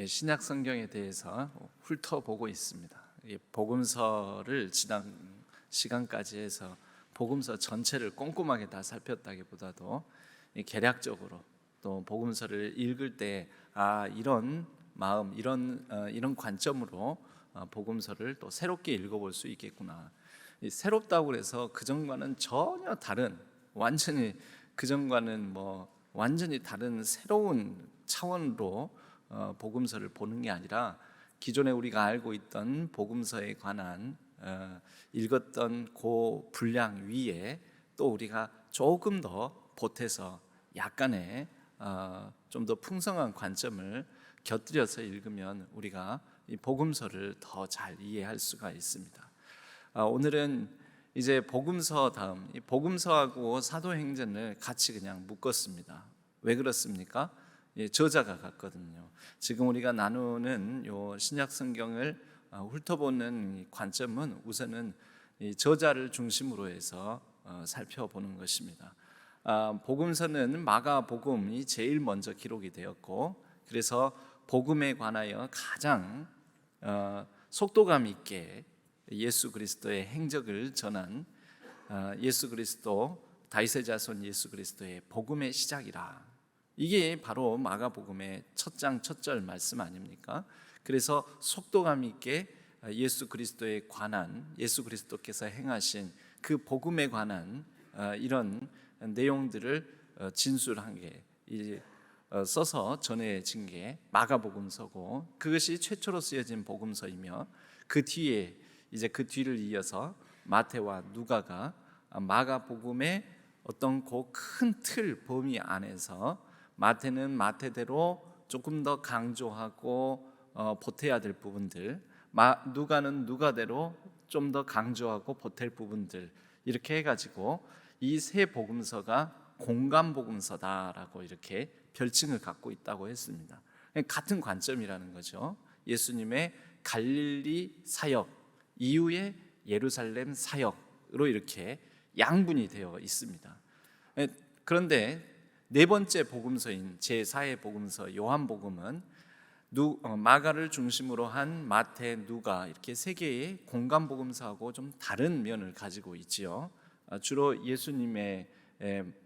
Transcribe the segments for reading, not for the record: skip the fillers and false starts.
신약 성경에 대해서 훑어보고 있습니다. 복음서를 지난 시간까지 해서 복음서 전체를 꼼꼼하게 다 살폈다기보다도 개략적으로 또 복음서를 읽을 때 이런 마음, 이런 관점으로 복음서를 또 새롭게 읽어볼 수 있겠구나. 새롭다고 해서 그전과는 전혀 다른, 완전히 그전과는 완전히 다른 새로운 차원으로 복음서를 보는 게 아니라 기존에 우리가 알고 있던 복음서에 관한 읽었던 그 분량 위에 또 우리가 조금 더 보태서 약간의 좀 더 풍성한 관점을 곁들여서 읽으면 우리가 이 복음서를 더 잘 이해할 수가 있습니다. 오늘은 이제 복음서 다음, 이 복음서하고 사도행전을 같이 그냥 묶었습니다. 왜 그렇습니까? 저자가 같거든요. 지금 우리가 나누는 요 신약 성경을 훑어보는 관점은 우선은 이 저자를 중심으로 해서 살펴보는 것입니다. 복음서는 마가복음이 제일 먼저 기록이 되었고, 그래서 복음에 관하여 가장 속도감 있게 예수 그리스도의 행적을 전한 예수 그리스도, 다윗의 자손 예수 그리스도의 복음의 시작이라. 이게 바로 마가복음의 첫 장 첫 절 말씀 아닙니까? 그래서 속도감 있게 예수 그리스도에 관한, 예수 그리스도께서 행하신 그 복음에 관한 이런 내용들을 진술한 게 써서 전해진 게 마가복음서고, 그것이 최초로 쓰여진 복음서이며, 그 뒤에 이제 그 뒤를 이어서 마태와 누가가 마가복음의 어떤 그 큰 틀 범위 안에서 마태는 마태대로 조금 더 강조하고 보태야 될 부분들, 누가는 누가대로 좀 더 강조하고 보탤 부분들, 이렇게 해가지고 이 세 복음서가 공감 복음서다라고 이렇게 별칭을 갖고 있다고 했습니다. 같은 관점이라는 거죠. 예수님의 갈릴리 사역 이후에 예루살렘 사역으로 이렇게 양분이 되어 있습니다. 그런데 네 번째 복음서인 제4의 복음서 요한복음은 마가를 중심으로 한 마태, 누가 이렇게 세 개의 공감 복음서하고 좀 다른 면을 가지고 있지요. 주로 예수님의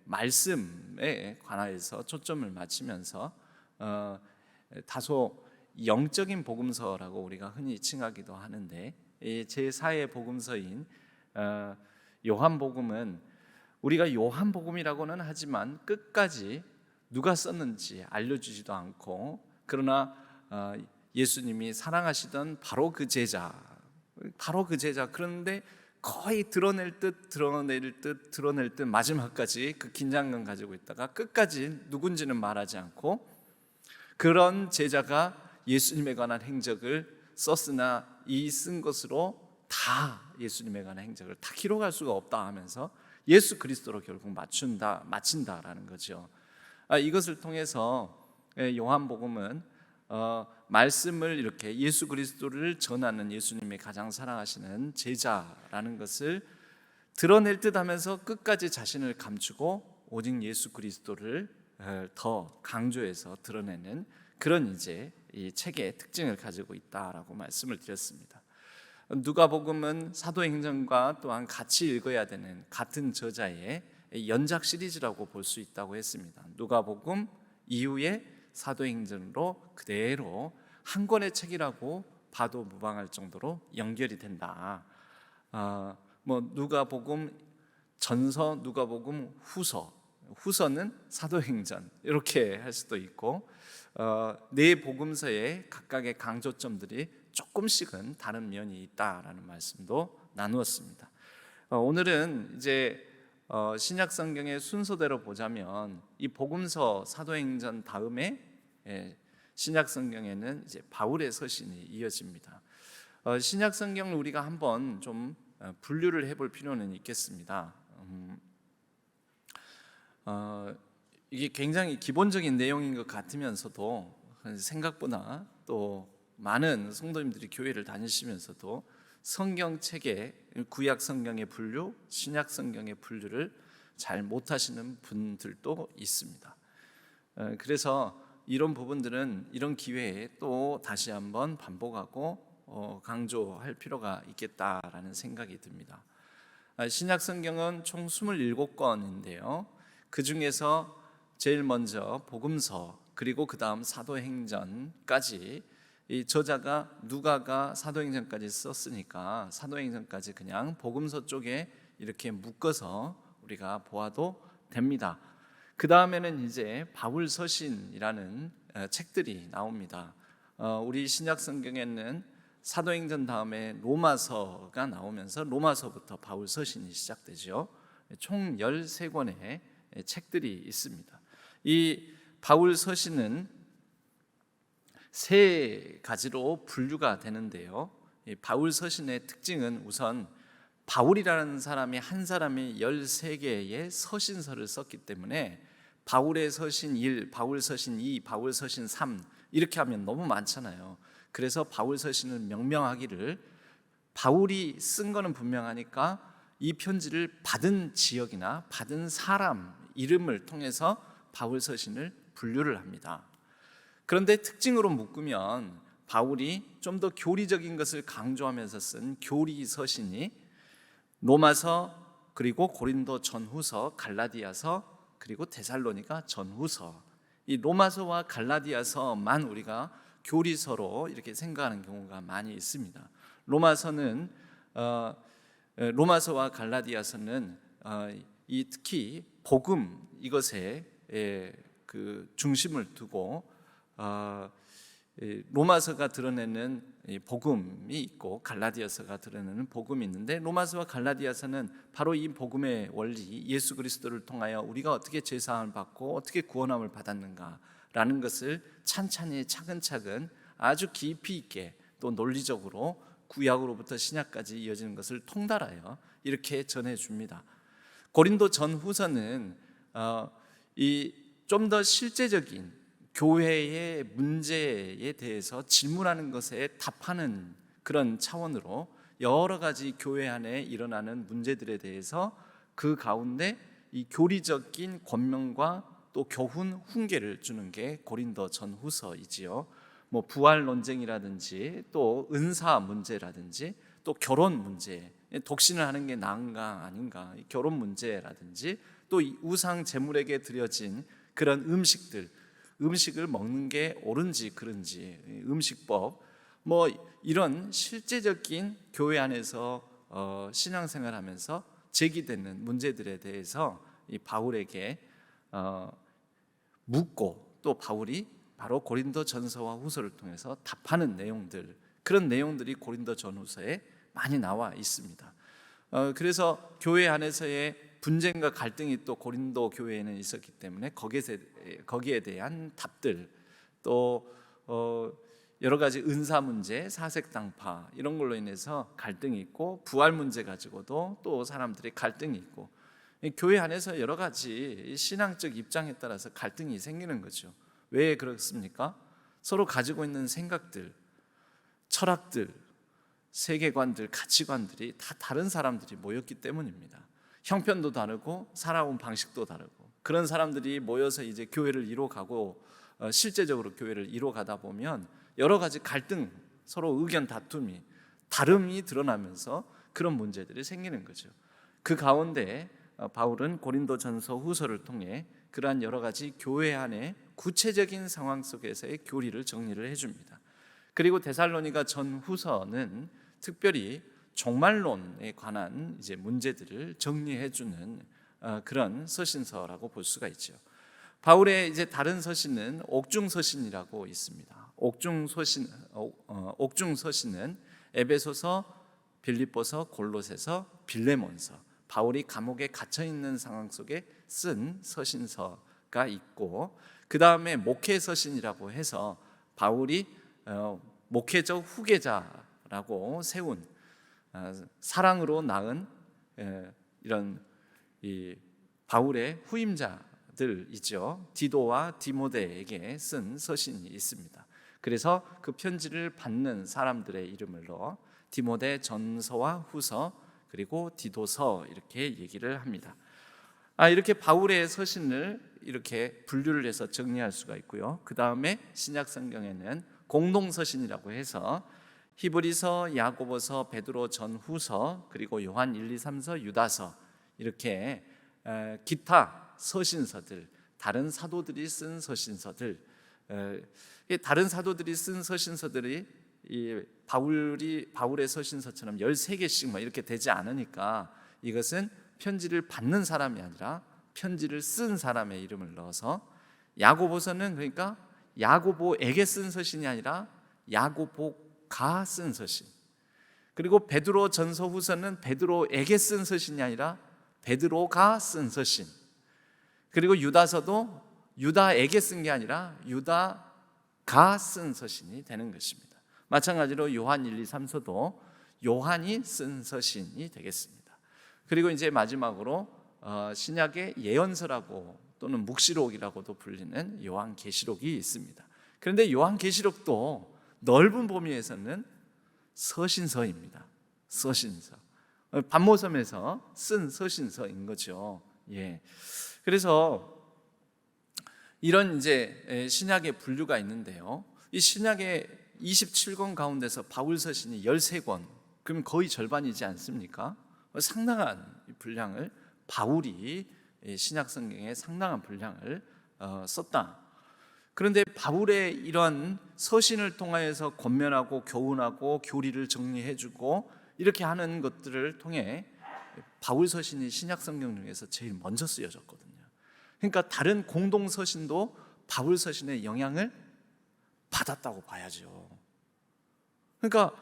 말씀에 관하여서 초점을 맞추면서 다소 영적인 복음서라고 우리가 흔히 칭하기도 하는데, 제4의 복음서인 요한복음은 우리가 요한복음이라고는 하지만 끝까지 누가 썼는지 알려주지도 않고, 그러나 예수님이 사랑하시던 바로 그 제자, 그런데 거의 드러낼 듯 마지막까지 그 긴장감 가지고 있다가 끝까지 누군지는 말하지 않고, 그런 제자가 예수님에 관한 행적을 썼으나 이 쓴 것으로 다 예수님에 관한 행적을 다 기록할 수가 없다 하면서 예수 그리스도로 결국 마친다라는 거죠. 이것을 통해서 요한복음은 말씀을 이렇게 예수 그리스도를 전하는 예수님의 가장 사랑하시는 제자라는 것을 드러낼 듯 하면서 끝까지 자신을 감추고 오직 예수 그리스도를 더 강조해서 드러내는 그런 이제 이 책의 특징을 가지고 있다라고 말씀을 드렸습니다. 누가복음은 사도행전과 또한 같이 읽어야 되는 같은 저자의 연작 시리즈라고 볼 수 있다고 했습니다. 누가복음 이후에 사도행전으로 그대로 한 권의 책이라고 봐도 무방할 정도로 연결이 된다. 누가복음 전서, 누가복음 후서는 사도행전 이렇게 할 수도 있고, 네 복음서의 각각의 강조점들이 조금씩은 다른 면이 있다라는 말씀도 나누었습니다. 오늘은 이제 신약 성경의 순서대로 보자면 이 복음서 사도행전 다음에 신약 성경에는 이제 바울의 서신이 이어집니다. 신약 성경을 우리가 한번 좀 분류를 해볼 필요는 있겠습니다. 이게 굉장히 기본적인 내용인 것 같으면서도 생각보다 또 많은 성도님들이 교회를 다니시면서도 성경책의 구약 성경의 분류, 신약 성경의 분류를 잘 못하시는 분들도 있습니다. 그래서 이런 부분들은 이런 기회에 또 다시 한번 반복하고 강조할 필요가 있겠다라는 생각이 듭니다. 신약 성경은 총 27권인데요. 그 중에서 제일 먼저 복음서, 그리고 그 다음 사도행전까지, 이 저자가 누가가 사도행전까지 썼으니까 사도행전까지 그냥 복음서 쪽에 이렇게 묶어서 우리가 보아도 됩니다. 그 다음에는 이제 바울서신이라는 책들이 나옵니다. 우리 신약 성경에는 사도행전 다음에 로마서가 나오면서 로마서부터 바울서신이 시작되죠. 총 13권의 책들이 있습니다. 이 바울서신은 세 가지로 분류가 되는데요. 이 바울서신의 특징은 우선 바울이라는 사람이 한 사람이 13개의 서신서를 썼기 때문에 바울의 서신 1, 바울서신 2, 바울서신 3 이렇게 하면 너무 많잖아요. 그래서 바울서신을 명명하기를, 바울이 쓴 거는 분명하니까 이 편지를 받은 지역이나 받은 사람 이름을 통해서 바울서신을 분류를 합니다. 그런데 특징으로 묶으면 바울이 좀 더 교리적인 것을 강조하면서 쓴 교리서신이 로마서, 그리고 고린도 전후서, 갈라디아서, 그리고 데살로니가 전후서, 이 로마서와 갈라디아서만 우리가 교리서로 이렇게 생각하는 경우가 많이 있습니다. 로마서와 갈라디아서는 특히 복음 이것에 그 중심을 두고 로마서가 드러내는 복음이 있고 갈라디아서가 드러내는 복음이 있는데, 로마서와 갈라디아서는 바로 이 복음의 원리, 예수 그리스도를 통하여 우리가 어떻게 죄사함을 받고 어떻게 구원함을 받았는가라는 것을 찬찬히 차근차근 아주 깊이 있게 또 논리적으로 구약으로부터 신약까지 이어지는 것을 통달하여 이렇게 전해줍니다. 고린도 전후서는 이 좀 더 실제적인 교회의 문제에 대해서 질문하는 것에 답하는 그런 차원으로 여러 가지 교회 안에 일어나는 문제들에 대해서 그 가운데 이 교리적인 권면과 또 교훈, 훈계를 주는 게 고린도 전후서이지요. 뭐 부활 논쟁이라든지 또 은사 문제라든지 또 결혼 문제, 독신을 하는 게 나은가 아닌가, 결혼 문제라든지 또 우상 제물에게 드려진 그런 음식을 먹는 게 옳은지 그른지, 음식법, 뭐 이런 실제적인 교회 안에서 신앙생활하면서 제기되는 문제들에 대해서 이 바울에게 묻고, 또 바울이 바로 고린도 전서와 후서를 통해서 답하는 내용들, 그런 내용들이 고린도 전후서에 많이 나와 있습니다. 그래서 교회 안에서의 분쟁과 갈등이 또 고린도 교회에는 있었기 때문에 거기에 대한 답들, 또 여러 가지 은사 문제, 사색당파 이런 걸로 인해서 갈등이 있고, 부활 문제 가지고도 또 사람들이 갈등이 있고, 교회 안에서 여러 가지 신앙적 입장에 따라서 갈등이 생기는 거죠. 왜 그렇습니까? 서로 가지고 있는 생각들, 철학들, 세계관들, 가치관들이 다 다른 사람들이 모였기 때문입니다. 형편도 다르고 살아온 방식도 다르고, 그런 사람들이 모여서 이제 교회를 이뤄가고 실제적으로 교회를 이뤄가다 보면 여러 가지 갈등, 서로 의견 다툼이, 다름이 드러나면서 그런 문제들이 생기는 거죠. 그 가운데 바울은 고린도 전서 후서를 통해 그러한 여러 가지 교회 안의 구체적인 상황 속에서의 교리를 정리를 해줍니다. 그리고 데살로니가 전후서는 특별히 종말론에 관한 이제 문제들을 정리해주는 그런 서신서라고 볼 수가 있죠. 바울의 이제 다른 서신은 옥중서신이라고 있습니다. 옥중서신은 에베소서, 빌립보서, 골로새서, 빌레몬서, 바울이 감옥에 갇혀 있는 상황 속에 쓴 서신서가 있고, 그 다음에 목회서신이라고 해서 바울이 목회적 후계자라고 세운 사랑으로 낳은 이런 이 바울의 후임자들이죠. 디도와 디모데에게 쓴 서신이 있습니다. 그래서 그 편지를 받는 사람들의 이름을 넣어 디모데 전서와 후서, 그리고 디도서 이렇게 얘기를 합니다. 이렇게 바울의 서신을 이렇게 분류를 해서 정리할 수가 있고요. 그 다음에 신약 성경에는 공동서신이라고 해서 히브리서, 야고보서, 베드로 전후서, 그리고 요한 1, 2, 3서, 유다서 이렇게 기타 서신서들, 다른 사도들이 쓴 서신서들, 다른 사도들이 쓴 서신서들이 이 바울의 서신서처럼 13개씩 이렇게 되지 않으니까 이것은 편지를 받는 사람이 아니라 편지를 쓴 사람의 이름을 넣어서, 야고보서는 그러니까 야고보에게 쓴 서신이 아니라 야고보가 쓴 서신, 그리고 베드로 전서 후서는 베드로에게 쓴 서신이 아니라 베드로가 쓴 서신, 그리고 유다서도 유다에게 쓴 게 아니라 유다가 쓴 서신이 되는 것입니다. 마찬가지로 요한 1, 2, 3서도 요한이 쓴 서신이 되겠습니다. 그리고 이제 마지막으로 신약의 예언서라고 또는 묵시록이라고도 불리는 요한계시록이 있습니다. 그런데 요한계시록도 넓은 범위에서는 서신서입니다. 서신서, 반모섬에서 쓴 서신서인 거죠. 그래서 이런 이제 신약의 분류가 있는데요. 이 신약의 27권 가운데서 바울 서신이 13권, 그러면 거의 절반이지 않습니까? 상당한 분량을 바울이 신약 성경에 상당한 분량을 썼다. 그런데 바울의 이런 서신을 통하여서 권면하고 교훈하고 교리를 정리해주고 이렇게 하는 것들을 통해 바울 서신이 신약 성경 중에서 제일 먼저 쓰여졌거든요. 그러니까 다른 공동 서신도 바울 서신의 영향을 받았다고 봐야죠. 그러니까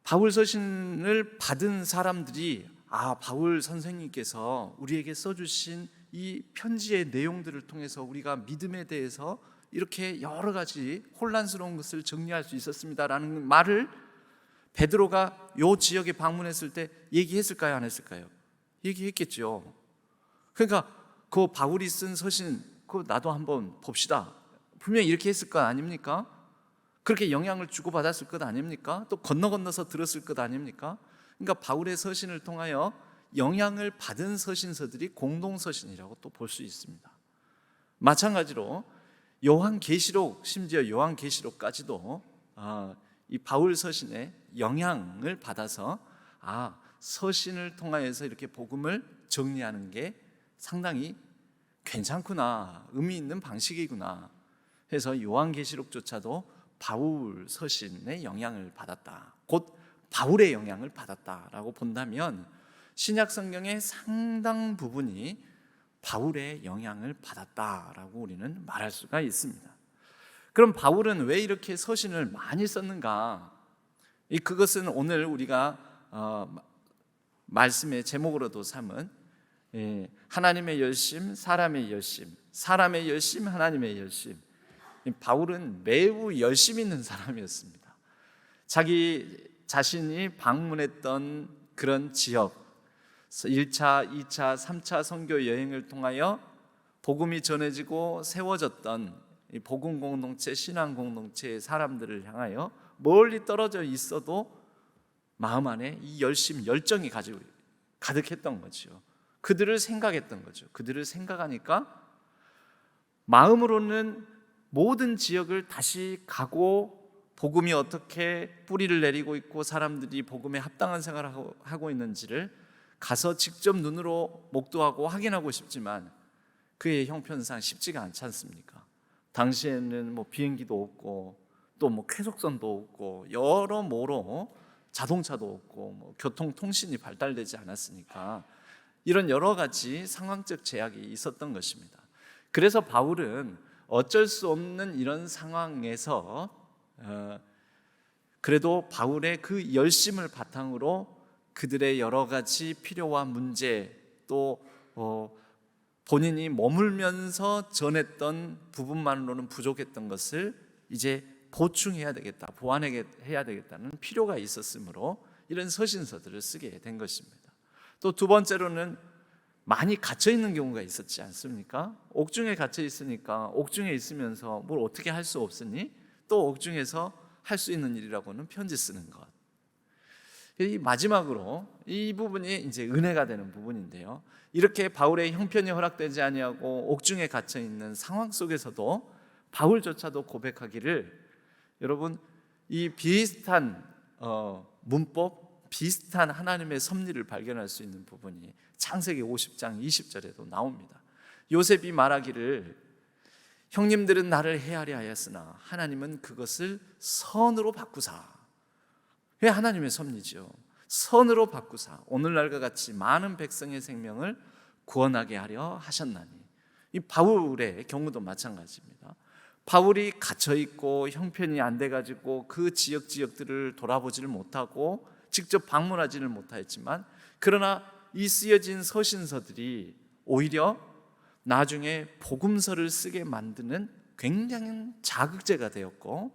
바울 서신을 받은 사람들이 바울 선생님께서 우리에게 써주신 이 편지의 내용들을 통해서 우리가 믿음에 대해서 이렇게 여러 가지 혼란스러운 것을 정리할 수 있었습니다라는 말을 베드로가 요 지역에 방문했을 때 얘기했을까요? 안 했을까요? 얘기했겠죠. 그러니까 그 바울이 쓴 서신 그거 나도 한번 봅시다. 분명히 이렇게 했을 것 아닙니까? 그렇게 영향을 주고받았을 것 아닙니까? 또 건너서 들었을 것 아닙니까? 그러니까 바울의 서신을 통하여 영향을 받은 서신서들이 공동서신이라고 또 볼 수 있습니다. 마찬가지로 요한계시록, 심지어 요한계시록까지도 이 바울 서신의 영향을 받아서 서신을 통하여서 이렇게 복음을 정리하는 게 상당히 괜찮구나, 의미 있는 방식이구나 해서 요한계시록조차도 바울 서신의 영향을 받았다, 곧 바울의 영향을 받았다라고 본다면 신약 성경의 상당 부분이 바울의 영향을 받았다라고 우리는 말할 수가 있습니다. 그럼 바울은 왜 이렇게 서신을 많이 썼는가? 그것은 오늘 우리가 말씀의 제목으로도 삼은 하나님의 열심, 사람의 열심, 사람의 열심, 하나님의 열심. 바울은 매우 열심 있는 사람이었습니다. 자기 자신이 방문했던 그런 지역, 1차, 2차, 3차 선교 여행을 통하여 복음이 전해지고 세워졌던 이 복음 공동체, 신앙 공동체의 사람들을 향하여 멀리 떨어져 있어도 마음 안에 이 열심, 열정이 가득했던 거죠. 그들을 생각했던 거죠. 그들을 생각하니까 마음으로는 모든 지역을 다시 가고 복음이 어떻게 뿌리를 내리고 있고 사람들이 복음에 합당한 생활을 하고 있는지를 가서 직접 눈으로 목도하고 확인하고 싶지만 그의 형편상 쉽지가 않지 않습니까? 당시에는 비행기도 없고 또 쾌속선도 없고 여러모로 자동차도 없고 교통통신이 발달되지 않았으니까 이런 여러 가지 상황적 제약이 있었던 것입니다. 그래서 바울은 어쩔 수 없는 이런 상황에서 그래도 바울의 그 열심을 바탕으로 그들의 여러 가지 필요와 문제, 또 본인이 머물면서 전했던 부분만으로는 부족했던 것을 이제 보충해야 되겠다, 보완해야 되겠다는 필요가 있었으므로 이런 서신서들을 쓰게 된 것입니다. 또 두 번째로는 많이 갇혀 있는 경우가 있었지 않습니까? 옥중에 갇혀 있으니까 옥중에 있으면서 뭘 어떻게 할 수 없으니 또 옥중에서 할 수 있는 일이라고는 편지 쓰는 것. 이 마지막으로 이 부분이 이제 은혜가 되는 부분인데요. 이렇게 바울의 형편이 허락되지 아니하고 옥중에 갇혀 있는 상황 속에서도 바울조차도 고백하기를, 여러분 이 비슷한 문법, 비슷한 하나님의 섭리를 발견할 수 있는 부분이 창세기 50장 20절에도 나옵니다. 요셉이 말하기를 형님들은 나를 해하려 하였으나 하나님은 그것을 선으로 바꾸사. 그게 하나님의 섭리죠. 선으로 바꾸사 오늘날과 같이 많은 백성의 생명을 구원하게 하려 하셨나니. 이 바울의 경우도 마찬가지입니다. 바울이 갇혀있고 형편이 안 돼가지고 그 지역들을 돌아보지를 못하고 직접 방문하지를 못하였지만, 그러나 이 쓰여진 서신서들이 오히려 나중에 복음서를 쓰게 만드는 굉장히 자극제가 되었고,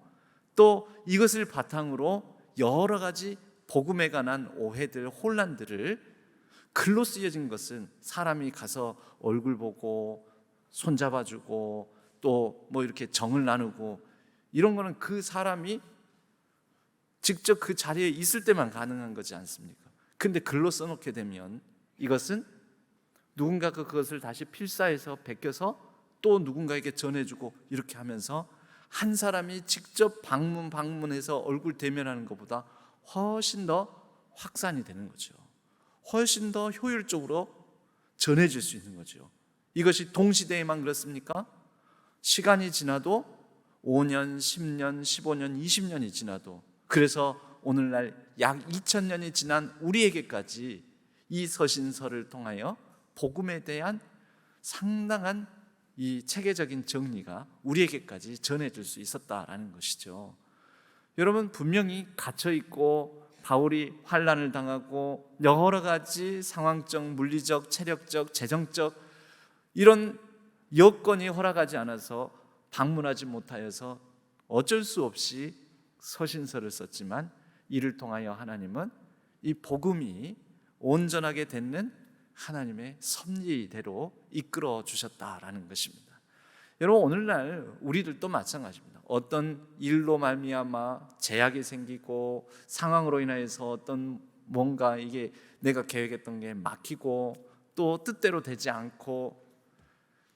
또 이것을 바탕으로 여러 가지 복음에 관한 오해들, 혼란들을 글로 쓰여진 것은 사람이 가서 얼굴 보고 손잡아주고 또 뭐 이렇게 정을 나누고 이런 거는 그 사람이 직접 그 자리에 있을 때만 가능한 거지 않습니까? 근데 글로 써놓게 되면 이것은 누군가가 그것을 다시 필사해서 베껴서 또 누군가에게 전해주고 이렇게 하면서 한 사람이 직접 방문해서 얼굴 대면하는 것보다 훨씬 더 확산이 되는 거죠. 훨씬 더 효율적으로 전해질 수 있는 거죠. 이것이 동시대에만 그렇습니까? 시간이 지나도 5년, 10년, 15년, 20년이 지나도, 그래서 오늘날 약 2000년이 지난 우리에게까지 이 서신서를 통하여 복음에 대한 상당한 이 체계적인 정리가 우리에게까지 전해질 수 있었다라는 것이죠. 여러분, 분명히 갇혀있고 바울이 환난을 당하고 여러 가지 상황적, 물리적, 체력적, 재정적 이런 여건이 허락하지 않아서 방문하지 못하여서 어쩔 수 없이 서신서를 썼지만, 이를 통하여 하나님은 이 복음이 온전하게 되는 하나님의 섭리대로 이끌어 주셨다라는 것입니다. 여러분, 오늘날 우리들도 마찬가지입니다. 어떤 일로 말미암아 제약이 생기고 상황으로 인하여서 어떤 뭔가 이게 내가 계획했던 게 막히고 또 뜻대로 되지 않고,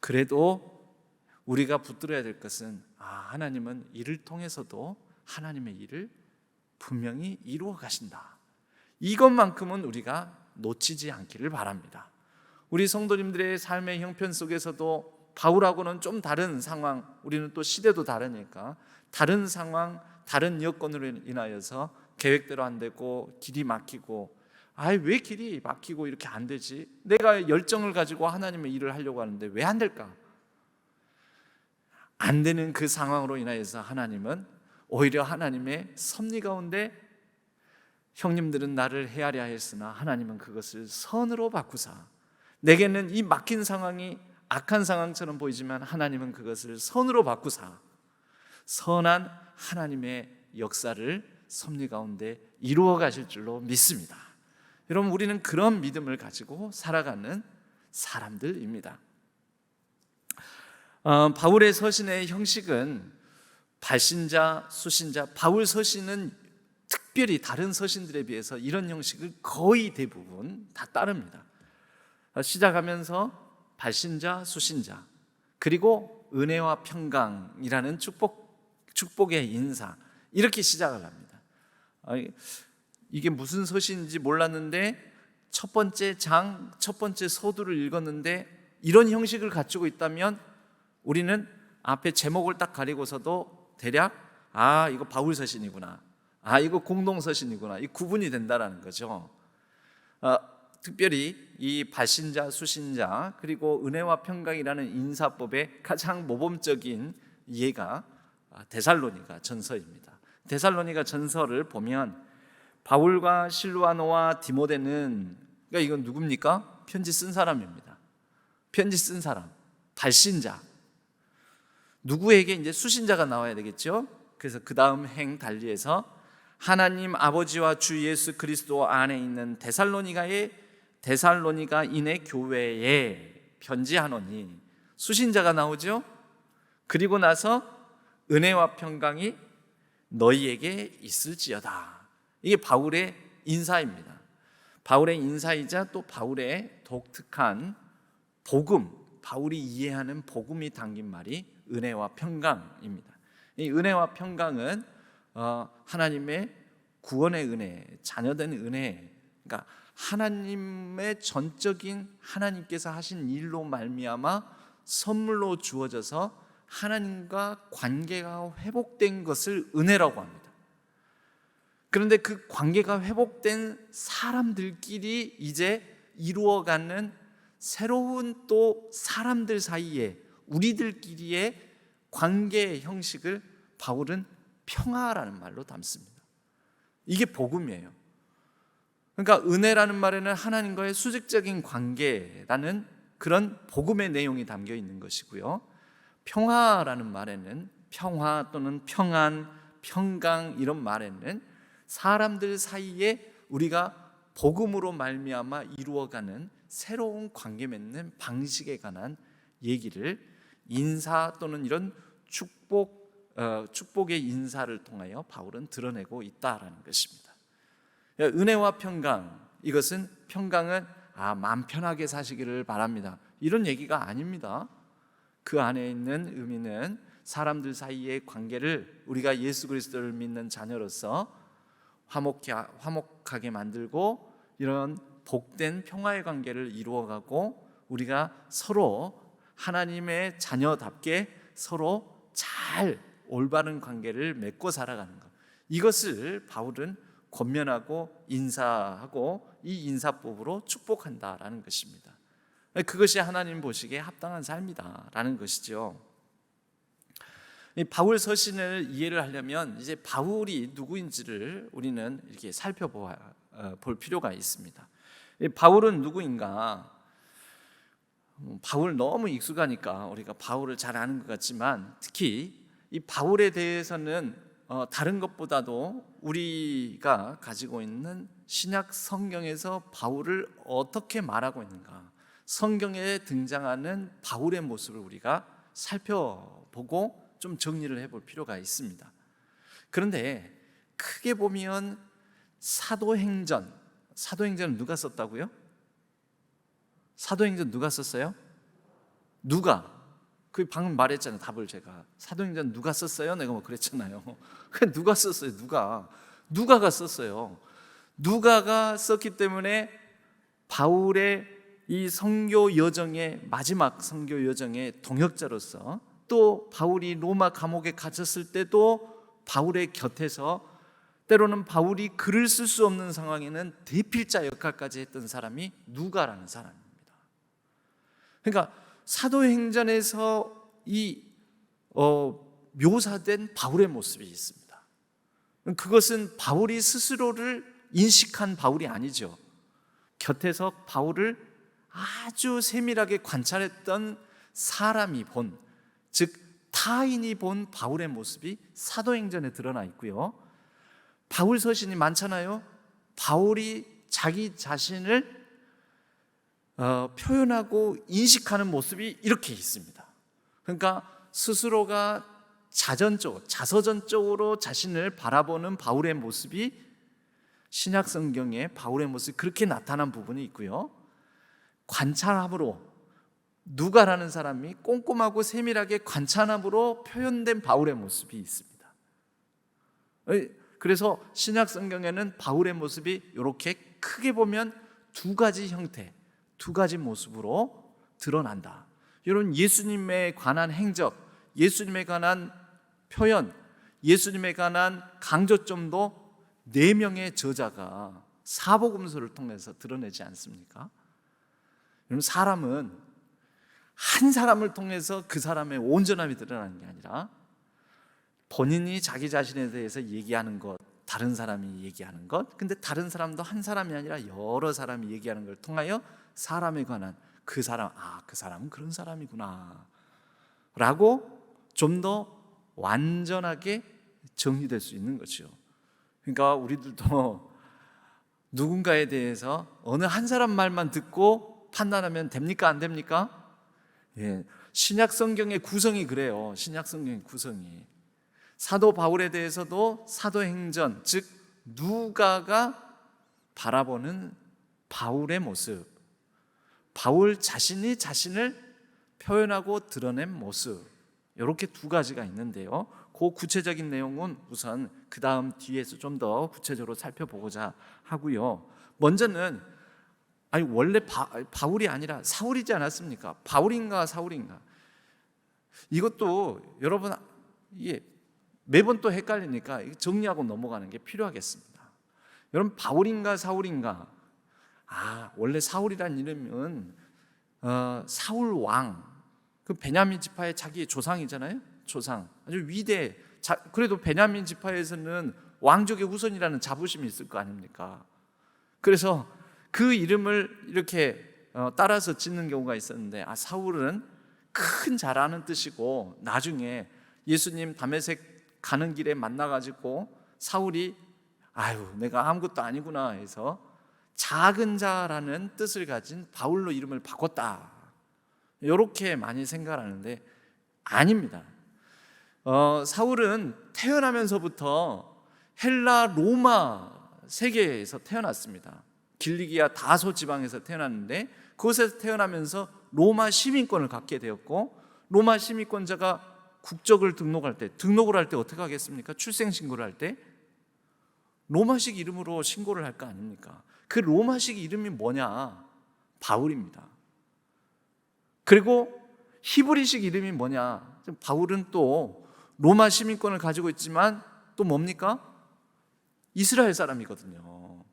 그래도 우리가 붙들어야 될 것은 하나님은 이를 통해서도 하나님의 일을 분명히 이루어 가신다. 이것만큼은 우리가 놓치지 않기를 바랍니다. 우리 성도님들의 삶의 형편 속에서도 바울하고는 좀 다른 상황, 우리는 또 시대도 다르니까 다른 상황, 다른 여건으로 인하여서 계획대로 안 되고 길이 막히고, 왜 길이 막히고 이렇게 안 되지? 내가 열정을 가지고 하나님의 일을 하려고 하는데 왜 안 될까? 안 되는 그 상황으로 인하여서 하나님은 오히려 하나님의 섭리 가운데 형님들은 나를 헤아려 하였으나 하나님은 그것을 선으로 바꾸사, 내게는 이 막힌 상황이 악한 상황처럼 보이지만 하나님은 그것을 선으로 바꾸사 선한 하나님의 역사를 섭리 가운데 이루어 가실 줄로 믿습니다. 여러분, 우리는 그런 믿음을 가지고 살아가는 사람들입니다. 바울의 서신의 형식은 발신자, 수신자, 바울 서신은 특별히 다른 서신들에 비해서 이런 형식을 거의 대부분 다 따릅니다. 시작하면서 발신자, 수신자, 그리고 은혜와 평강이라는 축복의 인사, 이렇게 시작을 합니다. 이게 무슨 서신인지 몰랐는데 첫 번째 장, 첫 번째 서두를 읽었는데 이런 형식을 갖추고 있다면 우리는 앞에 제목을 딱 가리고서도 대략 이거 바울 서신이구나, 이거 공동 서신이구나, 이 구분이 된다라는 거죠. 특별히 이 발신자, 수신자, 그리고 은혜와 평강이라는 인사법의 가장 모범적인 예가 데살로니가 전서입니다. 데살로니가 전서를 보면 바울과 실루아노와 디모데는, 그러니까 이건 누굽니까? 편지 쓴 사람입니다. 편지 쓴 사람, 발신자. 누구에게 이제 수신자가 나와야 되겠죠? 그래서 그 다음 행 달리에서 하나님 아버지와 주 예수 그리스도 안에 있는 데살로니가인의 교회에 편지하노니, 수신자가 나오죠? 그리고 나서 은혜와 평강이 너희에게 있을지어다. 이게 바울의 인사입니다. 바울의 인사이자 또 바울의 독특한 복음, 바울이 이해하는 복음이 담긴 말이 은혜와 평강입니다. 이 은혜와 평강은 하나님의 구원의 은혜, 자녀된 은혜, 그러니까 하나님의 전적인 하나님께서 하신 일로 말미암아 선물로 주어져서 하나님과 관계가 회복된 것을 은혜라고 합니다. 그런데 그 관계가 회복된 사람들끼리 이제 이루어가는 새로운 또 사람들 사이에 우리들끼리의 관계의 형식을 바울은 평화라는 말로 담습니다. 이게 복음이에요. 그러니까 은혜라는 말에는 하나님과의 수직적인 관계라는 그런 복음의 내용이 담겨 있는 것이고요. 평화라는 말에는 평화 또는 평안, 평강 이런 말에는 사람들 사이에 우리가 복음으로 말미암아 이루어가는 새로운 관계 맺는 방식에 관한 얘기를 인사 또는 이런 축복의 인사를 통하여 바울은 드러내고 있다라는 것입니다. 은혜와 평강, 이것은 평강은 마음 편하게 사시기를 바랍니다 이런 얘기가 아닙니다. 그 안에 있는 의미는 사람들 사이의 관계를 우리가 예수 그리스도를 믿는 자녀로서 화목하게 만들고 이런 복된 평화의 관계를 이루어가고 우리가 서로 하나님의 자녀답게 서로 잘 올바른 관계를 맺고 살아가는 것, 이것을 바울은 권면하고 인사하고 이 인사법으로 축복한다라는 것입니다. 그것이 하나님 보시기에 합당한 삶이다라는 것이죠. 이 바울 서신을 이해를 하려면 이제 바울이 누구인지를 우리는 이렇게 살펴볼 필요가 있습니다. 바울은 누구인가? 바울 너무 익숙하니까 우리가 바울을 잘 아는 것 같지만 특히 이 바울에 대해서는 다른 것보다도 우리가 가지고 있는 신약 성경에서 바울을 어떻게 말하고 있는가, 성경에 등장하는 바울의 모습을 우리가 살펴보고 좀 정리를 해볼 필요가 있습니다. 그런데 크게 보면 사도행전은 누가 썼다고요? 사도행전 누가 썼어요? 누가? 그 방금 말했잖아요. 답을 제가. 사도행전 누가 썼어요? 내가 뭐 그랬잖아요. 누가 썼어요? 누가가 썼어요. 누가가 썼기 때문에 바울의 이 선교 여정의 마지막 선교 여정의 동역자로서 또 바울이 로마 감옥에 갇혔을 때도 바울의 곁에서 때로는 바울이 글을 쓸 수 없는 상황에는 대필자 역할까지 했던 사람이 누가라는 사람입니다. 그러니까 사도행전에서 묘사된 바울의 모습이 있습니다. 그것은 바울이 스스로를 인식한 바울이 아니죠. 곁에서 바울을 아주 세밀하게 관찰했던 사람이 본, 즉 타인이 본 바울의 모습이 사도행전에 드러나 있고요. 바울 서신이 많잖아요. 바울이 자기 자신을 표현하고 인식하는 모습이 이렇게 있습니다. 그러니까 스스로가 자서전적으로 자신을 바라보는 바울의 모습이 신약 성경에 바울의 모습이 그렇게 나타난 부분이 있고요. 관찰함으로, 누가라는 사람이 꼼꼼하고 세밀하게 관찰함으로 표현된 바울의 모습이 있습니다. 그래서 신약 성경에는 바울의 모습이 이렇게 크게 보면 두 가지 형태, 두 가지 모습으로 드러난다. 이런 예수님에 관한 행적, 예수님에 관한 표현, 예수님에 관한 강조점도 4명의 저자가 사복음서를 통해서 드러내지 않습니까? 여러분, 사람은 한 사람을 통해서 그 사람의 온전함이 드러나는 게 아니라 본인이 자기 자신에 대해서 얘기하는 것, 다른 사람이 얘기하는 것, 근데 다른 사람도 한 사람이 아니라 여러 사람이 얘기하는 걸 통하여 사람에 관한 그 사람은 그런 사람이구나 라고 좀 더 완전하게 정리될 수 있는 거죠. 그러니까 우리들도 누군가에 대해서 어느 한 사람 말만 듣고 판단하면 됩니까? 안 됩니까? 예, 신약 성경의 구성이 그래요. 신약 성경의 구성이. 사도 바울에 대해서도 사도행전, 즉 누가가 바라보는 바울의 모습, 바울 자신이 자신을 표현하고 드러낸 모습, 이렇게 두 가지가 있는데요. 그 구체적인 내용은 우선 그 다음 뒤에서 좀 더 구체적으로 살펴보고자 하고요. 먼저는 원래 바울이 아니라 사울이지 않았습니까? 바울인가 사울인가? 이것도 여러분 매번 또 헷갈리니까 정리하고 넘어가는 게 필요하겠습니다. 여러분, 바울인가 사울인가? 원래 사울이란 이름은 사울 왕, 그 베냐민 지파의 자기의 조상이잖아요. 조상, 아주 위대. 그래도 베냐민 지파에서는 왕족의 후손이라는 자부심이 있을 거 아닙니까? 그래서 그 이름을 이렇게 따라서 짓는 경우가 있었는데, 사울은 큰 잘하는 뜻이고, 나중에 예수님 다메섹 가는 길에 만나가지고 사울이 내가 아무것도 아니구나 해서 작은 자라는 뜻을 가진 바울로 이름을 바꿨다, 이렇게 많이 생각하는데 아닙니다. 사울은 태어나면서부터 헬라 로마 세계에서 태어났습니다. 길리기아 다소 지방에서 태어났는데, 그곳에서 태어나면서 로마 시민권을 갖게 되었고, 로마 시민권자가 국적을 등록을 할 때 어떻게 하겠습니까? 출생신고를 할 때 로마식 이름으로 신고를 할 거 아닙니까? 그 로마식 이름이 뭐냐? 바울입니다. 그리고 히브리식 이름이 뭐냐? 바울은 또 로마 시민권을 가지고 있지만 또 뭡니까? 이스라엘 사람이거든요.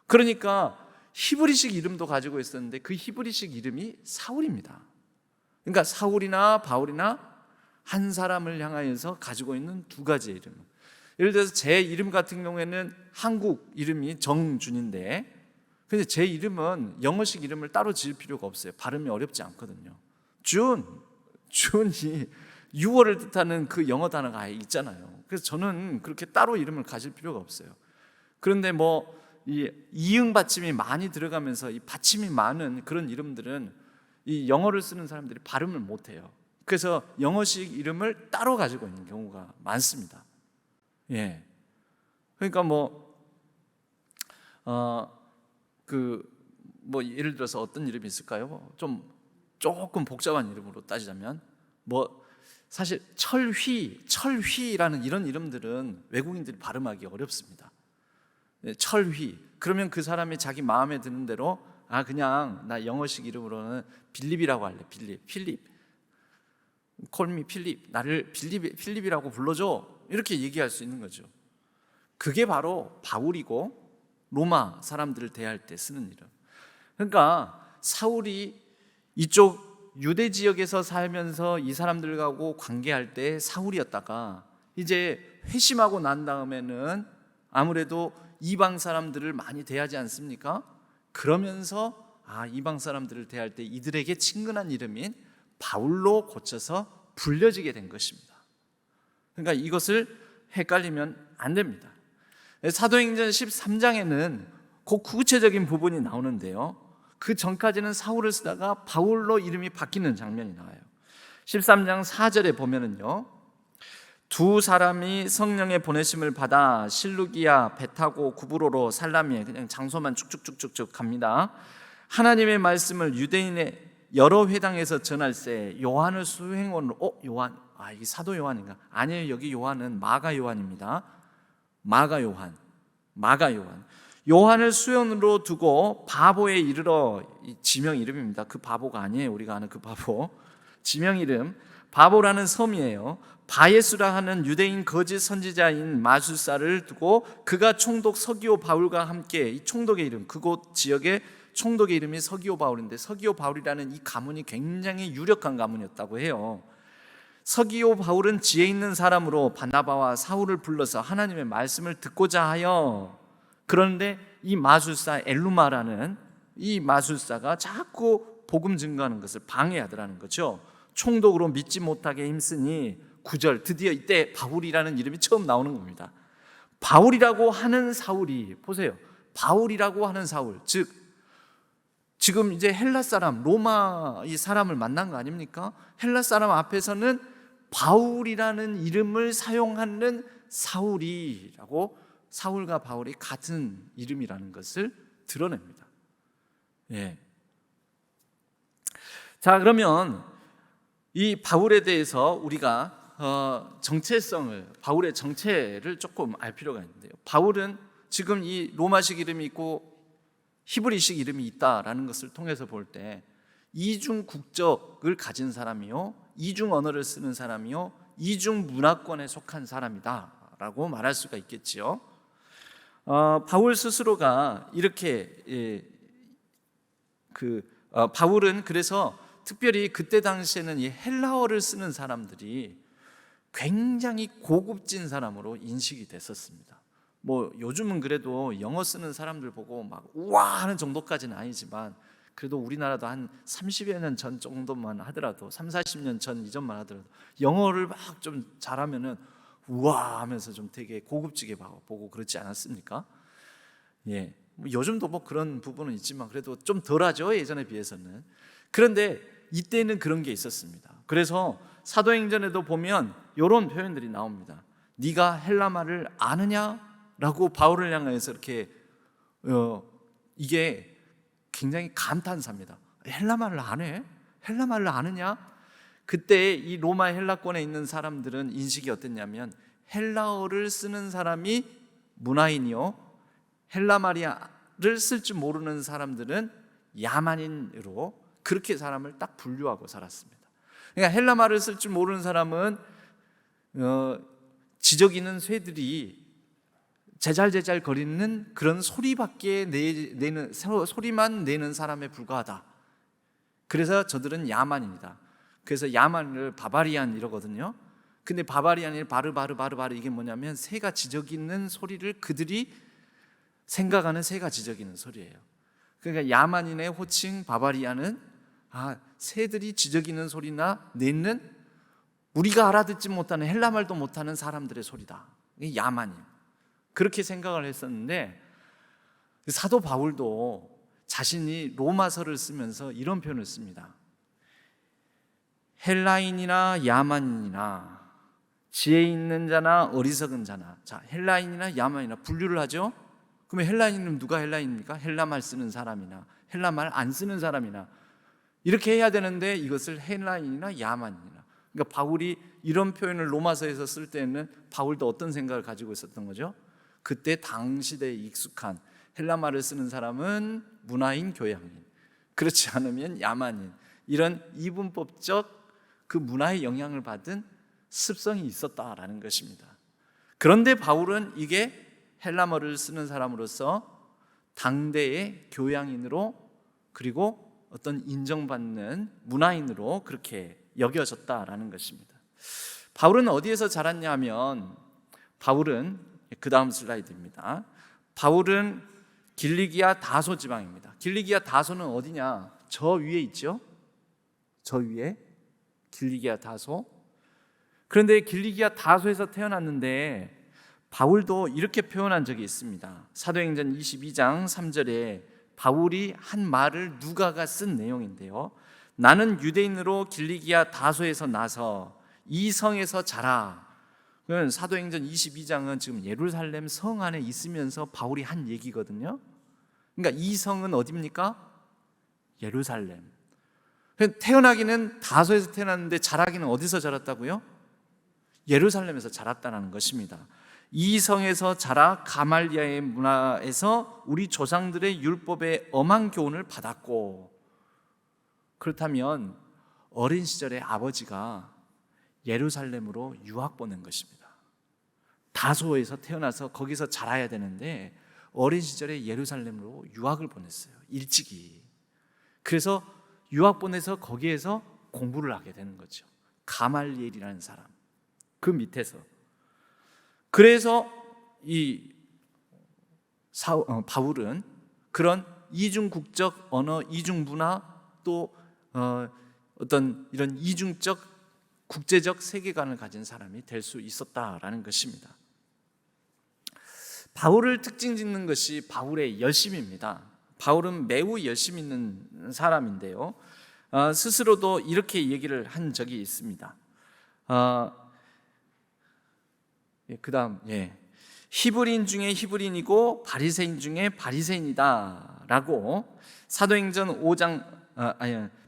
그러니까 히브리식 이름도 가지고 있었는데 그 히브리식 이름이 사울입니다. 그러니까 사울이나 바울이나 한 사람을 향하여서 가지고 있는 두 가지의 이름. 예를 들어서 제 이름 같은 경우에는 한국 이름이 정준인데, 근데 제 이름은 영어식 이름을 따로 지을 필요가 없어요. 발음이 어렵지 않거든요. 준이 6월을 뜻하는 그 영어 단어가 아예 있잖아요. 그래서 저는 그렇게 따로 이름을 가질 필요가 없어요. 그런데 이 이응 받침이 많이 들어가면서 이 받침이 많은 그런 이름들은 이 영어를 쓰는 사람들이 발음을 못해요. 그래서 영어식 이름을 따로 가지고 있는 경우가 많습니다. 그러니까 예를 들어서 어떤 이름이 있을까요? 조금 복잡한 이름으로 따지자면 사실 철휘라는 이런 이름들은 외국인들이 발음하기 어렵습니다. 철휘, 그러면 그 사람이 자기 마음에 드는 대로 그냥 나 영어식 이름으로는 빌립이라고 할래. 필립, 콜미 필립, 나를 필립이라고 불러줘, 이렇게 얘기할 수 있는 거죠. 그게 바로 바울이고 로마 사람들을 대할 때 쓰는 이름. 그러니까 사울이 이쪽 유대 지역에서 살면서 이 사람들하고 관계할 때 사울이었다가 이제 회심하고 난 다음에는 아무래도 이방 사람들을 많이 대하지 않습니까? 그러면서 이방 사람들을 대할 때 이들에게 친근한 이름인 바울로 고쳐서 불려지게 된 것입니다. 그러니까 이것을 헷갈리면 안 됩니다. 사도행전 13장에는 그 구체적인 부분이 나오는데요, 그 전까지는 사울을 쓰다가 바울로 이름이 바뀌는 장면이 나와요. 13장 4절에 보면은요, 두 사람이 성령의 보내심을 받아 실루기아, 배 타고 구브로로 살라미에, 그냥 장소만 쭉쭉쭉쭉 갑니다. 하나님의 말씀을 유대인의 여러 회당에서 전할세 요한을 수행원으로. 요한, 이게 사도 요한인가? 아니에요, 여기 요한은 마가 요한입니다. 마가 요한. 요한을 수행원으로 두고 바보에 이르러, 지명 이름입니다. 그 바보가 아니에요, 우리가 아는 그 바보. 지명 이름, 바보라는 섬이에요. 바예수라 하는 유대인 거짓 선지자인 마술사를 두고 그가 총독 서기오 바울과 함께, 이 총독의 이름, 그곳 지역의 총독의 이름이 서기오 바울인데, 서기오 바울이라는 이 가문이 굉장히 유력한 가문이었다고 해요. 서기오 바울은 지혜 있는 사람으로 바나바와 사울을 불러서 하나님의 말씀을 듣고자 하여, 그런데 이 마술사 엘루마라는 이 마술사가 자꾸 복음 증거하는 것을 방해하더라는 거죠. 총독으로 믿지 못하게 힘쓰니 9절, 드디어 이때 바울이라는 이름이 처음 나오는 겁니다. 바울이라고 하는 사울이, 보세요, 바울이라고 하는 사울, 즉 지금 이제 헬라 사람, 로마 이 사람을 만난 거 아닙니까? 헬라 사람 앞에서는 바울이라는 이름을 사용하는 사울이라고 사울과 바울이 같은 이름이라는 것을 드러냅니다. 예. 자, 그러면 이 바울에 대해서 우리가 바울의 정체를 조금 알 필요가 있는데요. 바울은 지금 이 로마식 이름이 있고 히브리식 이름이 있다라는 것을 통해서 볼 때 이중 국적을 가진 사람이요, 이중 언어를 쓰는 사람이요, 이중 문화권에 속한 사람이다라고 말할 수가 있겠지요. 바울 스스로가 이렇게 바울은 그래서 특별히 그때 당시에는 이 헬라어를 쓰는 사람들이 굉장히 고급진 사람으로 인식이 됐었습니다. 뭐 요즘은 그래도 영어 쓰는 사람들 보고 막 우와 하는 정도까지는 아니지만 그래도 우리나라도 한 30여 년 전 정도만 하더라도 30-40년 전 이전만 하더라도 영어를 막 좀 잘하면은 우와 하면서 좀 되게 고급지게 보고 그렇지 않았습니까? 예. 요즘도 뭐 그런 부분은 있지만 그래도 좀 덜하죠, 예전에 비해서는. 그런데 이때는 그런 게 있었습니다. 그래서 사도행전에도 보면 이런 표현들이 나옵니다. 네가 헬라말을 아느냐라고 바울을 향해서 이렇게 이게 굉장히 감탄사입니다. 헬라말을 안 해? 헬라말을 아느냐? 그때 이 로마 헬라권에 있는 사람들은 인식이 어땠냐면 헬라어를 쓰는 사람이 문화인이요, 헬라말을 쓸 줄 모르는 사람들은 야만인으로 그렇게 사람을 딱 분류하고 살았습니다. 그러니까 헬라말을 쓸 줄 모르는 사람은 지저귀는 쇠들이 제잘제잘 거리는 그런 소리밖에 소리만 내는 사람에 불과하다. 그래서 저들은 야만입니다. 그래서 야만을 바바리안 이러거든요. 근데 바바리안이 바르바르 이게 뭐냐면 새가 지저귀는 소리를 그들이 생각하는 새가 지저귀는 소리예요. 그러니까 야만인의 호칭 바바리안은 새들이 지저귀는 소리나 내는 우리가 알아듣지 못하는 헬라말도 못하는 사람들의 소리다. 이게 야만인. 그렇게 생각을 했었는데 사도 바울도 자신이 로마서를 쓰면서 이런 표현을 씁니다. 헬라인이나 야만인이나 지혜 있는 자나 어리석은 자나. 자, 헬라인이나 야만이나 분류를 하죠. 그러면 헬라인은 누가 헬라인입니까? 헬라말 쓰는 사람이나 헬라말 안 쓰는 사람이나 이렇게 해야 되는데 이것을 헬라인이나 야만이나. 그러니까 바울이 이런 표현을 로마서에서 쓸 때는 바울도 어떤 생각을 가지고 있었던 거죠? 그때 당시대에 익숙한 헬라말을 쓰는 사람은 문화인, 교양인, 그렇지 않으면 야만인, 이런 이분법적 그 문화의 영향을 받은 습성이 있었다라는 것입니다. 그런데 바울은 이게 헬라말을 쓰는 사람으로서 당대의 교양인으로 그리고 어떤 인정받는 문화인으로 그렇게 여겨졌다라는 것입니다. 바울은 어디에서 자랐냐 하면 바울은 그 다음 슬라이드입니다. 바울은 길리기아 다소 지방입니다. 길리기아 다소는 어디냐? 저 위에 있죠? 저 위에 길리기아 다소. 그런데 길리기아 다소에서 태어났는데 바울도 이렇게 표현한 적이 있습니다. 사도행전 22장 3절에 바울이 한 말을 누가가 쓴 내용인데요. 나는 유대인으로 길리기아 다소에서 나서 이 성에서 자라. 사도행전 22장은 지금 예루살렘 성 안에 있으면서 바울이 한 얘기거든요. 그러니까 이 성은 어디입니까? 예루살렘. 태어나기는 다소에서 태어났는데 자라기는 어디서 자랐다고요? 예루살렘에서 자랐다는 것입니다. 이 성에서 자라 가말리아의 문화에서 우리 조상들의 율법의 엄한 교훈을 받았고, 그렇다면 어린 시절에 아버지가 예루살렘으로 유학 보낸 것입니다. 다소에서 태어나서 거기서 자라야 되는데 어린 시절에 예루살렘으로 유학을 보냈어요. 일찍이. 그래서 유학 보내서 거기에서 공부를 하게 되는 거죠. 가말리엘이라는 사람, 그 밑에서. 그래서 이 바울은 그런 이중 국적, 언어, 이중 문화, 또 어떤 이런 이중적 국제적 세계관을 가진 사람이 될 수 있었다라는 것입니다. 바울을 특징 짓는 것이 바울의 열심입니다. 바울은 매우 열심 있는 사람인데요. 스스로도 이렇게 얘기를 한 적이 있습니다. 그 다음, 히브리인 중에 히브리인이고 바리새인 중에 바리새인이다라고 사도행전 5장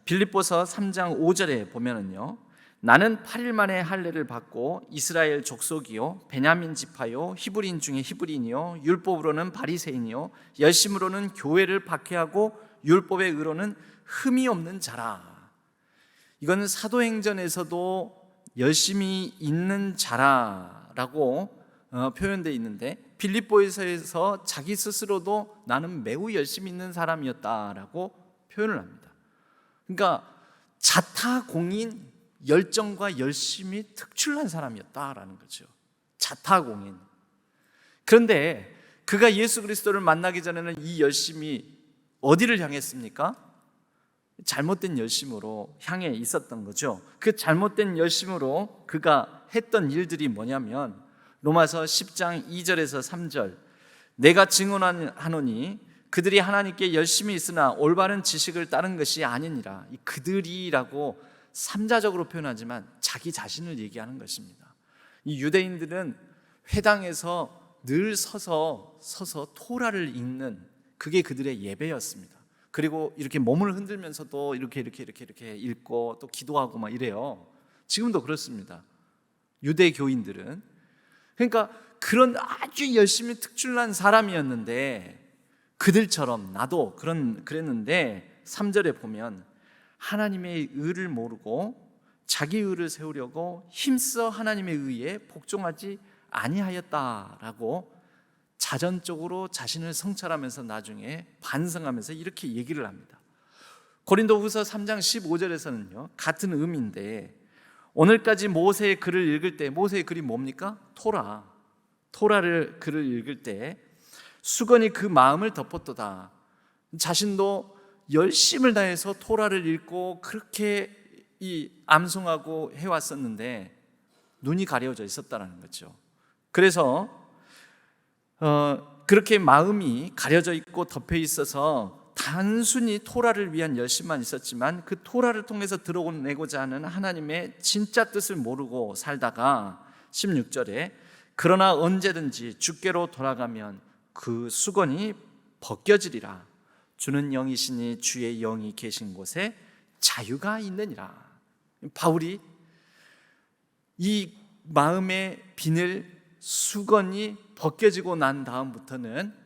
빌립보서 3장 5절에 보면은요, 나는 8일 만에 할례를 받고 이스라엘 족속이요 베냐민 지파요 히브리인 중에 히브리인이요 율법으로는 바리새인이요 열심으로는 교회를 박해하고 율법의 의로는 흠이 없는 자라. 이거는 사도행전에서도 열심히 있는 자라라고 표현되어 있는데, 빌립보에서 자기 스스로도 나는 매우 열심히 있는 사람이었다라고 표현을 합니다. 그러니까 자타공인, 열정과 열심이 특출난 사람이었다라는 거죠. 자타공인. 그런데 그가 예수 그리스도를 만나기 전에는 이 열심이 어디를 향했습니까? 잘못된 열심으로 향해 있었던 거죠. 그 잘못된 열심으로 그가 했던 일들이 뭐냐면, 로마서 10장 2절에서 3절, 내가 증언하노니 그들이 하나님께 열심히 있으나 올바른 지식을 따른 것이 아니니라. 이 그들이라고 삼자적으로 표현하지만 자기 자신을 얘기하는 것입니다. 이 유대인들은 회당에서 늘 서서 토라를 읽는, 그게 그들의 예배였습니다. 그리고 이렇게 몸을 흔들면서도 이렇게 읽고 또 기도하고 막 이래요. 지금도 그렇습니다. 유대 교인들은. 그러니까 그런 아주 열심히 특출난 사람이었는데, 그들처럼 나도 그랬는데 3절에 보면 하나님의 의를 모르고 자기 의를 세우려고 힘써 하나님의 의에 복종하지 아니하였다라고 자전적으로 자신을 성찰하면서 나중에 반성하면서 이렇게 얘기를 합니다. 고린도후서 3장 15절에서는요 같은 의미인데, 오늘까지 모세의 글을 읽을 때, 모세의 글이 뭡니까? 토라를 글을 읽을 때 수건이 그 마음을 덮었도다. 자신도 열심을 다해서 토라를 읽고 그렇게 암송하고 해왔었는데 눈이 가려져 있었다는 거죠. 그래서 그렇게 마음이 가려져 있고 덮여 있어서 단순히 토라를 위한 열심만 있었지만 그 토라를 통해서 드러내고자 하는 하나님의 진짜 뜻을 모르고 살다가 16절에 그러나 언제든지 주께로 돌아가면 그 수건이 벗겨지리라. 주는 영이시니 주의 영이 계신 곳에 자유가 있느니라. 바울이 이 마음의 비늘, 수건이 벗겨지고 난 다음부터는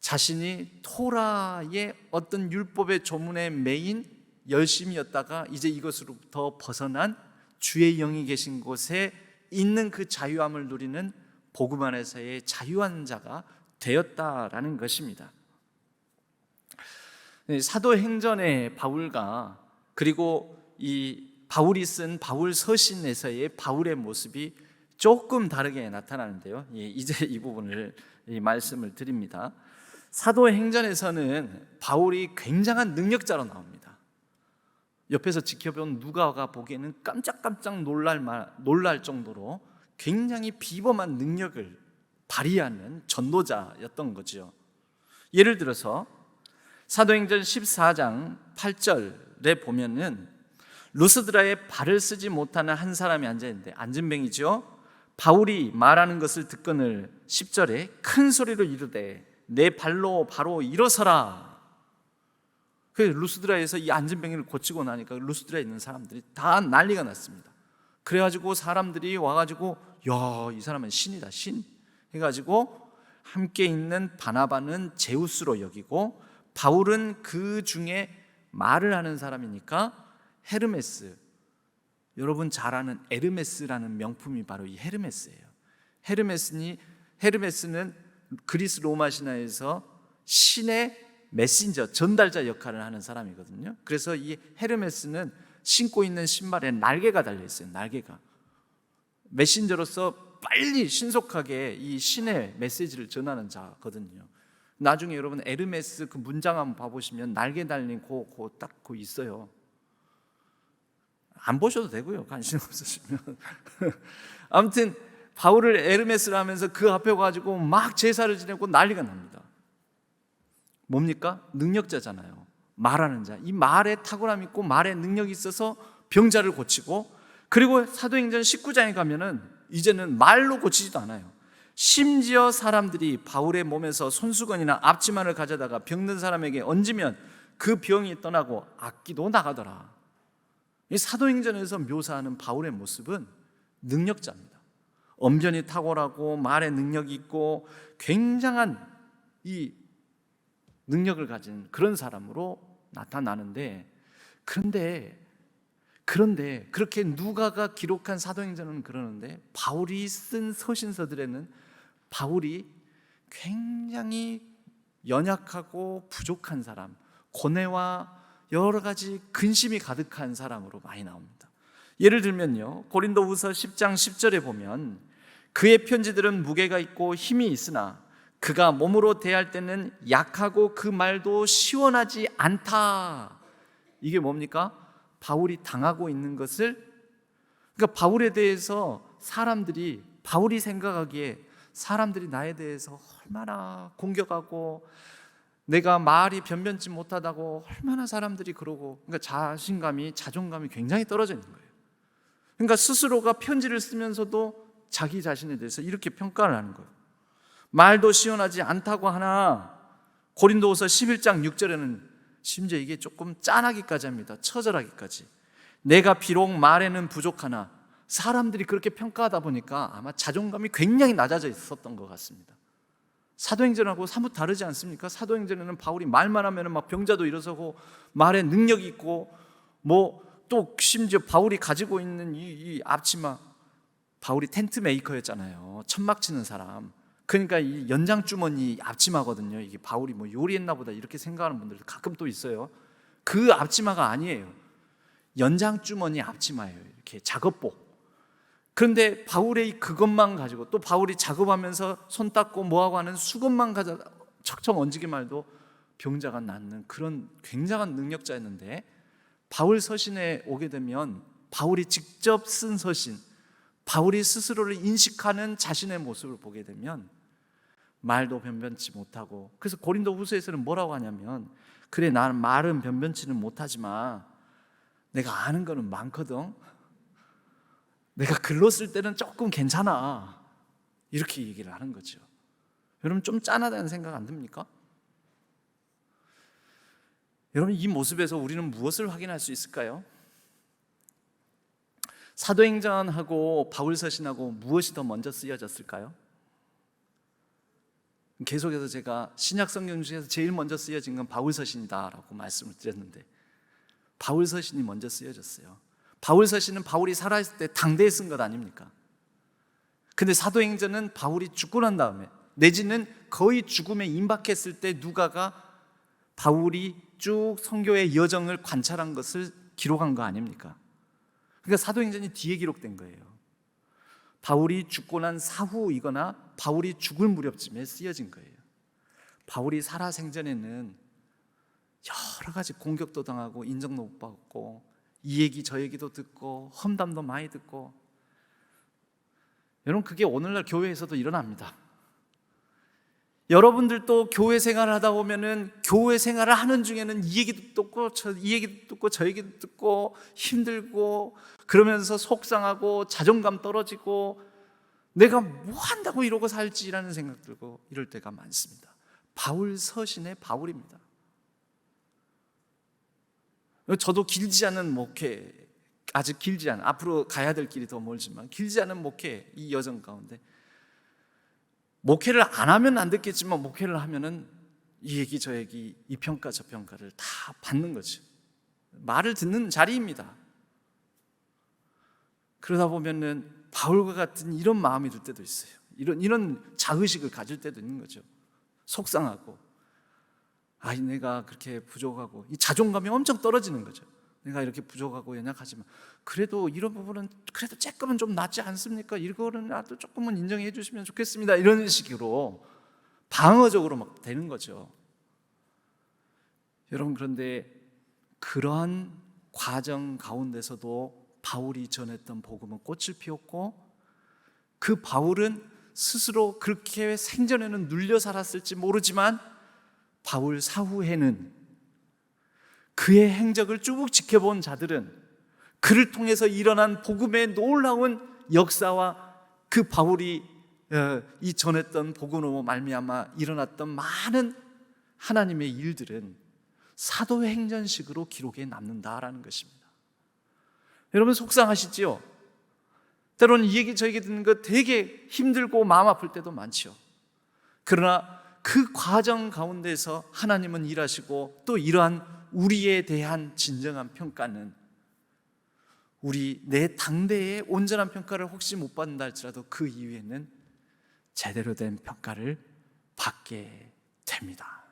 자신이 토라의 어떤 율법의 조문에 매인 열심이었다가 이제 이것으로부터 벗어난 주의 영이 계신 곳에 있는 그 자유함을 누리는 복음 안에서의 자유한 자가 되었다라는 것입니다. 사도행전의 바울과 그리고 이 바울이 쓴 바울 서신에서의 바울의 모습이 조금 다르게 나타나는데요, 이제 이 부분을 말씀을 드립니다. 사도행전에서는 바울이 굉장한 능력자로 나옵니다. 옆에서 지켜본 누가가 보기에는 깜짝깜짝 놀랄 정도로 굉장히 비범한 능력을 발휘하는 전도자였던 거죠. 예를 들어서 사도행전 14장 8절에 보면은 루스드라에 발을 쓰지 못하는 한 사람이 앉아있는데, 안진뱅이죠. 바울이 말하는 것을 듣거늘 10절에 큰 소리로 이르되 내 발로 바로 일어서라. 그래서 루스드라에서 이 안진뱅이를 고치고 나니까 루스드라에 있는 사람들이 다 난리가 났습니다. 그래가지고 사람들이 와가지고 야, 이 사람은 신이다, 신 해가지고 함께 있는 바나바는 제우스로 여기고, 바울은 그 중에 말을 하는 사람이니까 헤르메스, 여러분 잘 아는 에르메스라는 명품이 바로 이 헤르메스예요. 헤르메스는 그리스 로마 신화에서 신의 메신저, 전달자 역할을 하는 사람이거든요. 그래서 이 헤르메스는 신고 있는 신발에 날개가 달려 있어요. 날개가. 메신저로서 빨리 신속하게 이 신의 메시지를 전하는 자거든요. 나중에 여러분 에르메스 그 문장 한번 봐보시면 날개 달린 딱 있어요. 안 보셔도 되고요, 관심 없으시면. 아무튼 바울을 에르메스를 하면서 그 앞에 가지고 막 제사를 지내고 난리가 납니다. 뭡니까? 능력자잖아요. 말하는 자. 이 말에 탁월함 있고 말에 능력이 있어서 병자를 고치고, 그리고 사도행전 19장에 가면은 이제는 말로 고치지도 않아요. 심지어 사람들이 바울의 몸에서 손수건이나 앞치마를 가져다가 병든 사람에게 얹으면 그 병이 떠나고 악기도 나가더라. 이 사도행전에서 묘사하는 바울의 모습은 능력자입니다. 언변이 탁월하고 말에 능력이 있고 굉장한 이 능력을 가진 그런 사람으로 나타나는데, 그런데 그렇게 누가가 기록한 사도행전은 그러는데 바울이 쓴 서신서들에는 바울이 굉장히 연약하고 부족한 사람, 고뇌와 여러 가지 근심이 가득한 사람으로 많이 나옵니다. 예를 들면요, 고린도후서 10장 10절에 보면 그의 편지들은 무게가 있고 힘이 있으나 그가 몸으로 대할 때는 약하고 그 말도 시원하지 않다. 이게 뭡니까? 바울이 당하고 있는 것을, 그러니까 바울에 대해서 사람들이, 바울이 생각하기에 사람들이 나에 대해서 얼마나 공격하고 내가 말이 변변치 못하다고 얼마나 사람들이 그러고, 그러니까 자신감이, 자존감이 굉장히 떨어져 있는 거예요. 그러니까 스스로가 편지를 쓰면서도 자기 자신에 대해서 이렇게 평가를 하는 거예요. 말도 시원하지 않다고 하나, 고린도후서 11장 6절에는 심지어 이게 조금 짠하기까지 합니다. 처절하기까지. 내가 비록 말에는 부족하나, 사람들이 그렇게 평가하다 보니까 아마 자존감이 굉장히 낮아져 있었던 것 같습니다. 사도행전하고 사뭇 다르지 않습니까? 사도행전에는 바울이 말만 하면 막 병자도 일어서고 말에 능력이 있고, 뭐 또 심지어 바울이 가지고 있는 이 앞치마, 바울이 텐트 메이커였잖아요. 천막 치는 사람. 그러니까 이 연장주머니 앞치마거든요. 이게 바울이 뭐 요리했나 보다 이렇게 생각하는 분들도 가끔 또 있어요. 그 앞치마가 아니에요. 연장주머니 앞치마예요. 이렇게 작업복. 그런데 바울의 그것만 가지고, 또 바울이 작업하면서 손 닦고 뭐하고 하는 수건만 가져 척척 얹기만 해도 병자가 낫는 그런 굉장한 능력자였는데, 바울 서신에 오게 되면 바울이 직접 쓴 서신, 바울이 스스로를 인식하는 자신의 모습을 보게 되면 말도 변변치 못하고, 그래서 고린도 후서에서는 뭐라고 하냐면, 그래 나는 말은 변변치는 못하지만 내가 아는 거는 많거든, 내가 글로 쓸 때는 조금 괜찮아, 이렇게 얘기를 하는 거죠. 여러분 좀 짠하다는 생각 안 듭니까? 여러분 이 모습에서 우리는 무엇을 확인할 수 있을까요? 사도행전하고 바울서신하고 무엇이 더 먼저 쓰여졌을까요? 계속해서 제가 신약성경 중에서 제일 먼저 쓰여진 건 바울서신이다라고 말씀을 드렸는데, 바울서신이 먼저 쓰여졌어요. 바울서신은 바울이 살아있을 때 당대에 쓴 것 아닙니까? 근데 사도행전은 바울이 죽고 난 다음에, 내지는 거의 죽음에 임박했을 때 누가가 바울이 쭉 선교의 여정을 관찰한 것을 기록한 거 아닙니까? 그러니까 사도행전이 뒤에 기록된 거예요. 바울이 죽고 난 사후이거나 바울이 죽을 무렵쯤에 쓰여진 거예요. 바울이 살아생전에는 여러 가지 공격도 당하고 인정도 못 받고 이 얘기 저 얘기도 듣고 험담도 많이 듣고, 여러분 그게 오늘날 교회에서도 일어납니다. 여러분들도 교회 생활을 하다 보면은 교회 생활을 하는 중에는 이 얘기도 듣고 이 얘기도 듣고 저 얘기도 듣고 힘들고, 그러면서 속상하고 자존감 떨어지고 내가 뭐 한다고 이러고 살지라는 생각 들고 이럴 때가 많습니다. 바울 서신의 바울입니다. 저도 길지 않은 목회, 아직 길지 않은, 앞으로 가야 될 길이 더 멀지만 길지 않은 목회, 이 여정 가운데 목회를 안 하면 안 듣겠지만 목회를 하면은 이 얘기 저 얘기, 이 평가 저 평가를 다 받는 거죠. 말을 듣는 자리입니다. 그러다 보면은 바울과 같은 이런 마음이 들 때도 있어요. 이런 자의식을 가질 때도 있는 거죠. 속상하고, 내가 그렇게 부족하고, 이 자존감이 엄청 떨어지는 거죠. 내가 이렇게 부족하고 연약하지만 그래도 이런 부분은 그래도 조금은 좀 낫지 않습니까? 이거는 나도 조금은 인정해 주시면 좋겠습니다. 이런 식으로 방어적으로 막 되는 거죠. 여러분, 그런데 그러한 과정 가운데서도 바울이 전했던 복음은 꽃을 피웠고, 그 바울은 스스로 그렇게 생전에는 눌려 살았을지 모르지만 바울 사후에는 그의 행적을 쭉 지켜본 자들은 그를 통해서 일어난 복음의 놀라운 역사와 그 바울이 이 전했던 복음으로 말미암아 일어났던 많은 하나님의 일들은 사도행전식으로 기록에 남는다라는 것입니다. 여러분 속상하시지요? 때로는 이 얘기 저에게 듣는 거 되게 힘들고 마음 아플 때도 많죠. 그러나 그 과정 가운데서 하나님은 일하시고 또 이러한 우리에 대한 진정한 평가는 우리 내 당대의 온전한 평가를 혹시 못 받는다 할지라도 그 이후에는 제대로 된 평가를 받게 됩니다.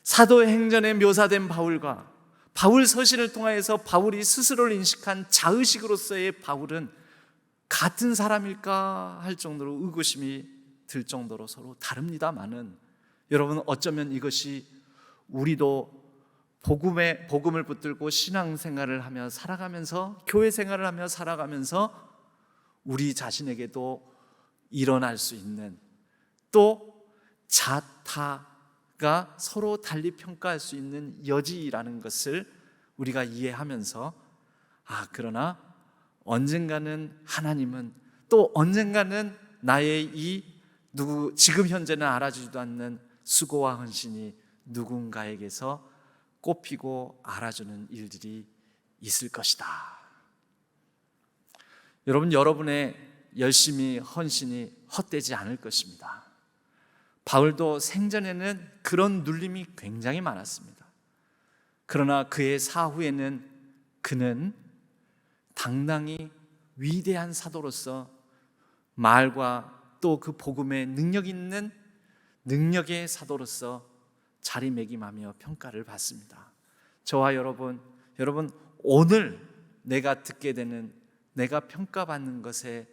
사도행전에 묘사된 바울과 바울 서신을 통하여서 바울이 스스로를 인식한 자의식으로서의 바울은 같은 사람일까 할 정도로 의구심이 들 정도로 서로 다릅니다마는 여러분 어쩌면 이것이 우리도 복음을 붙들고 신앙생활을 하며 살아가면서 교회 생활을 하며 살아가면서 우리 자신에게도 일어날 수 있는 또 자타가 서로 달리 평가할 수 있는 여지라는 것을 우리가 이해하면서 그러나 언젠가는 하나님은 또 언젠가는 나의 지금 현재는 알아주지도 않는 수고와 헌신이 누군가에게서 꼽히고 알아주는 일들이 있을 것이다. 여러분, 여러분의 열심히 헌신이 헛되지 않을 것입니다. 바울도 생전에는 그런 눌림이 굉장히 많았습니다. 그러나 그의 사후에는 그는 당당히 위대한 사도로서 말과 또 그 복음에 능력 있는 능력의 사도로서 자리매김하며 평가를 받습니다. 저와 여러분 오늘 내가 듣게 되는 내가 평가받는 것에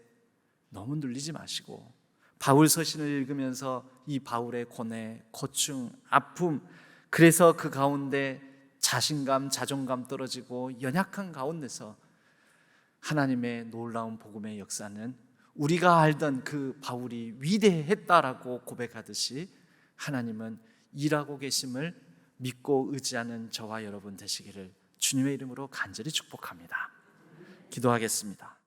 너무 눌리지 마시고 바울 서신을 읽으면서 이 바울의 고뇌, 고충, 아픔, 그래서 그 가운데 자신감, 자존감 떨어지고 연약한 가운데서 하나님의 놀라운 복음의 역사는 우리가 알던 그 바울이 위대했다라고 고백하듯이 하나님은 일하고 계심을 믿고 의지하는 저와 여러분 되시기를 주님의 이름으로 간절히 축복합니다. 기도하겠습니다.